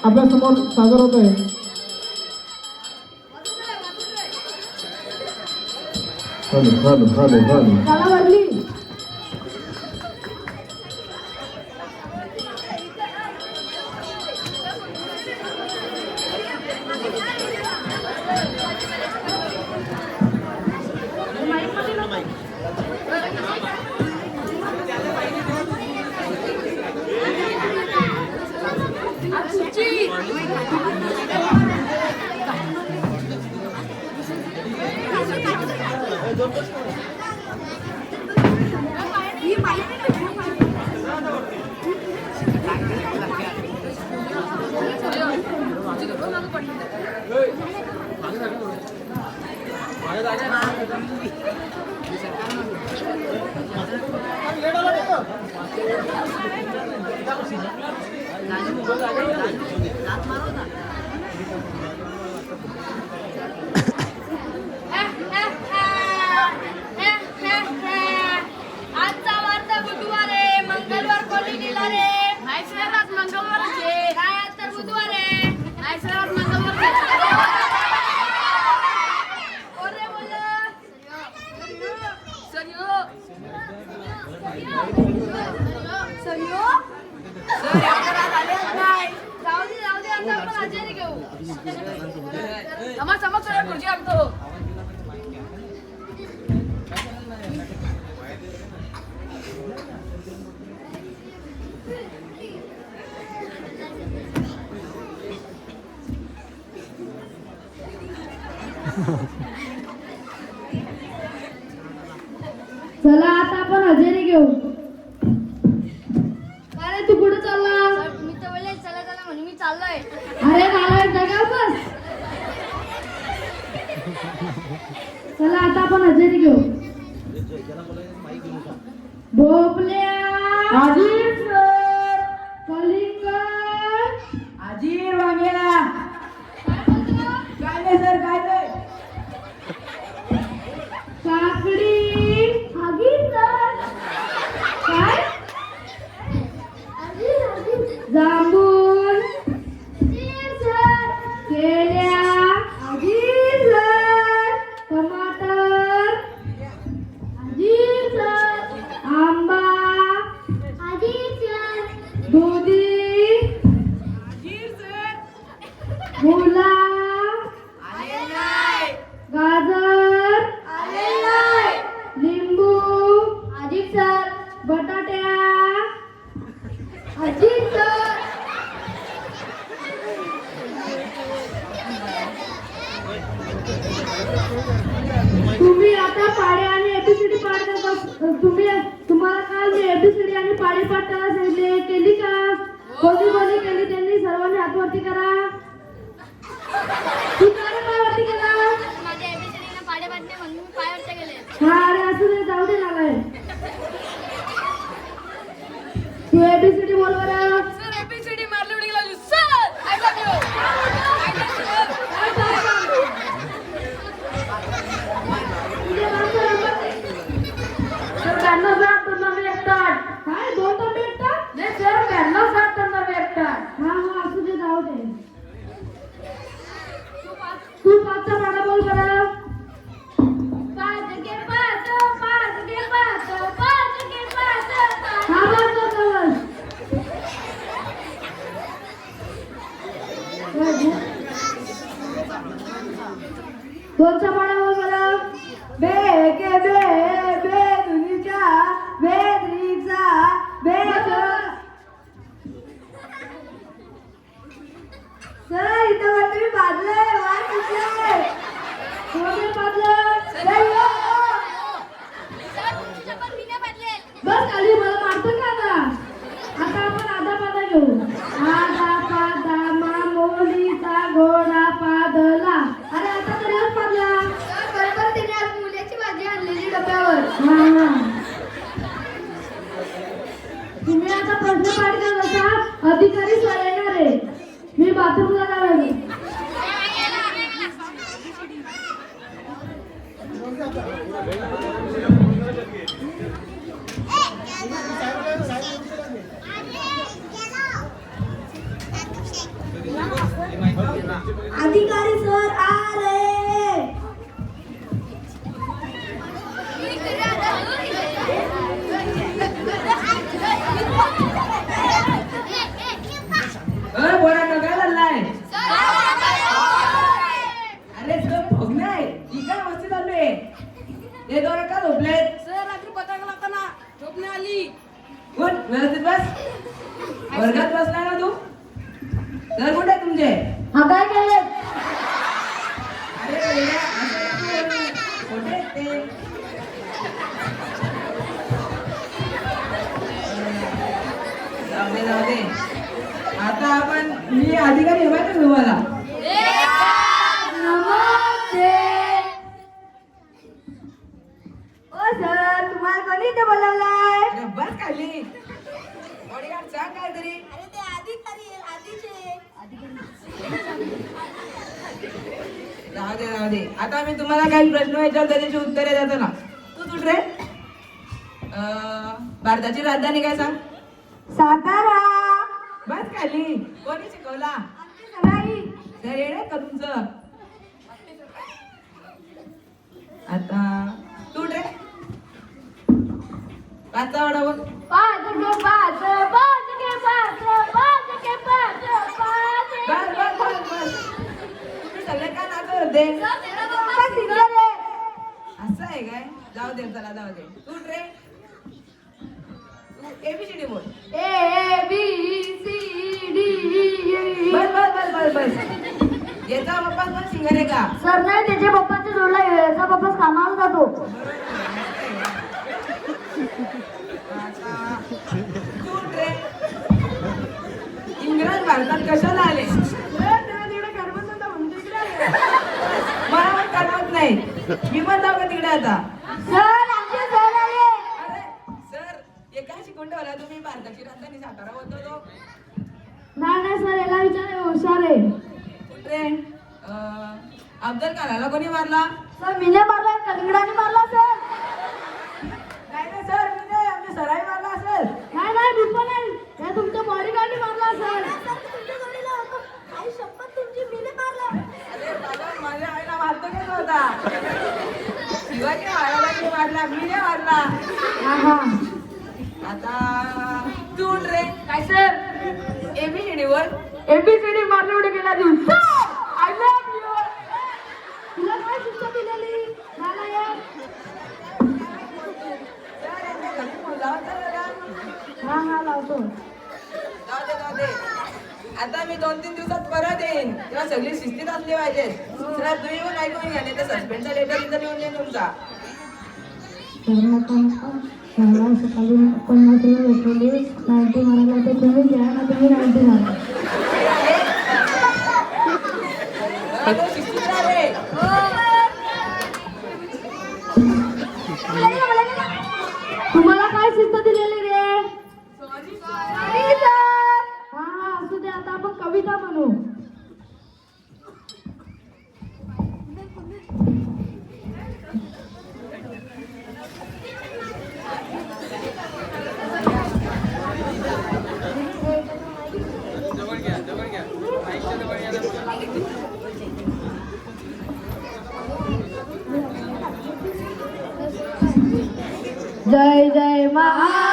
आपल्या समोर सादर होत आहे. चला वरली. चला आता आपण हजेरी घेऊ. अरे तू कुठे चालला? मी तर बोलले चला चला म्हणून मी चाललोय. अरे मला जगा बस. चला आता आपण हजेरी घेऊ. भोपल्या हाजीर सर. कलिंगड हाजीर. वांग्या काय नाही सर काय नाही. काकडी हाजीर सर. काय जांभूळ केल्या हाजीर सर. टमाटर हाजीर सर. आंबा हाजीर सर. दुधी हाजीर सर. मुला गाजर लिंबू हाजीर सर. बटाट्या हाजीर सर. तुम्ही आता पाढे आणि एबीसीडी पाठ तुम्हाला काल मी एबीसीडी आणि पाढे पाठ करायला सांगितले. केली का? कोणी कोणी केली त्यांनी सर्वांनी हातवरती करा. तू काय पायवरती केला? माझ्या एबीसीडीने पाडे पाडले म्हणून मी पायावरती गेले. हा अरे असं नाही जाऊ दे नालाय. तू एबीसीडी बोल बरं. सर एबीसीडी मारली उडी गेला sir. I love you. Sir 92 टन्नर एकटाट. काय 2 टन एकटाट? नाही सर 92 टन्नर एकटाट. हा हा असू दे जाऊ दे. तू पाचचा पाडा बोल बरं. पाच के पाच हा बस बस. दोनचा पाडा बोल बरं. बे के बे दुनीचा बेदरीचा बे. सर इथं वरती बाजलंय वाट कुठलंय कोणी बाजलं. सर तुझ्या पण मी नाही पाडले. बस खाली मला मारतो का आता. आता आपण आधा पादा घेऊ. आधा पादा मामोलीचा घोडा पादला. अरे आता तरी आज पादला. बरोबर तिने आज मुल्याची भाजी आणलेली डब्यावर. हा तुम्ही आता प्रश्न पाठ करत असा. अधिकारी सर येणार आहे. मी बाथरूमला जाणार. अधिकारी सर आ रहे. बोला काय चाललाय? अरे सर भोगलाय ही काय मस्ती चालू आहे? हे दोन का झोपलेत? सर रात्री पतंग लावताना झोपणे आली. कोण व्यवस्थित बस. वर्गात बसला ना तू? सर कुठे आहे तुमचे? हा काय केले? अरे वेड्या, असं नको बोलू. कुठे आहेत ते? जाऊ दे. आता आपण मी अधिकारी आहे माहिती आहे तुम्हाला? नमस्ते. ओ सर तुम्हाला कोणी इथे बोलवलंय? अरे बस खाली. बॉडीगार्ड सांग काहीतरी. अरे ते अधिकारी आधीचे. राहू दे. आता मी तुम्हाला काही प्रश्न विचारतो त्याची उत्तरे देतो ना. तू कुठे रे? भारताची राजधानी काय सांग? सातारा. बस खाली. कोणी शिकवला? आमची सराई. सर येणे का तुमचं? आता तू रे पाचचा वाडा बघ. पाच के पाच, पाच के पाच, पाच के पाच, बस. तुम्ही सगळे का नाचत होते? असं आहे काय? जाऊ दे. तू रे तू एबीसीडी बोल. A B C D. बस. याचा पप्पा कोण सिंगर आहे का? सर नाही त्याच्या पप्पाच्या जोडला याचा पप्पाच कामाला जातो. तू रे इंग्रज भारतात कशाला आले? मला पण करमत नाही. मी पण जाऊ का तिकडे आता? सर आमचे सर आले. अरे सर हे काय शिकून ठेवला तुम्ही? भारताची राजधानी सातारा बोलतो. नाही सर याला विचार हुशार आहे. कुठे अफजल खानाला कोणी मारला? सर मीने मारला कलिंगडाने मारला सर. नाही सर मी नाही. आमच्या सराई मारला असेल. नाही मी पण नाही. या तुमच्या बॉडीगार्डने मारला सर. आई शपथ तुमची मीने मारला. अरे बाबा माझ्या आईला मारतो का तो होता? शिवाजी महाराजांनी मारला. मी नाही मारला. हा आता तू रे काय सर? एबीसीडी बोल. एबीसीडी मारले उडे गेला दिवस. I love you. तुला काय शिक्षा दिलेली? मला यार. सर यांच्या घरी फोन लावता का? हा लावतो. जाऊ दे. आता मी 2-3 दिवसात परत येईन तेव्हा सगळी शिस्तीत असली पाहिजे. सर तुम्ही पण ऐकून घ्या नाही तर सस्पेंडचा लेटर इथं लिहून देईन तुमचा. सकाळी 50 भेटवली 90 मारायला तर तुम्ही घ्या ना. तुम्ही 90 मारा. शिस्तीत राहा रे. तुम्हाला काय शिस्त दिलेली रे? हा असू दे. आता आपण कविता म्हणू. जय जय महा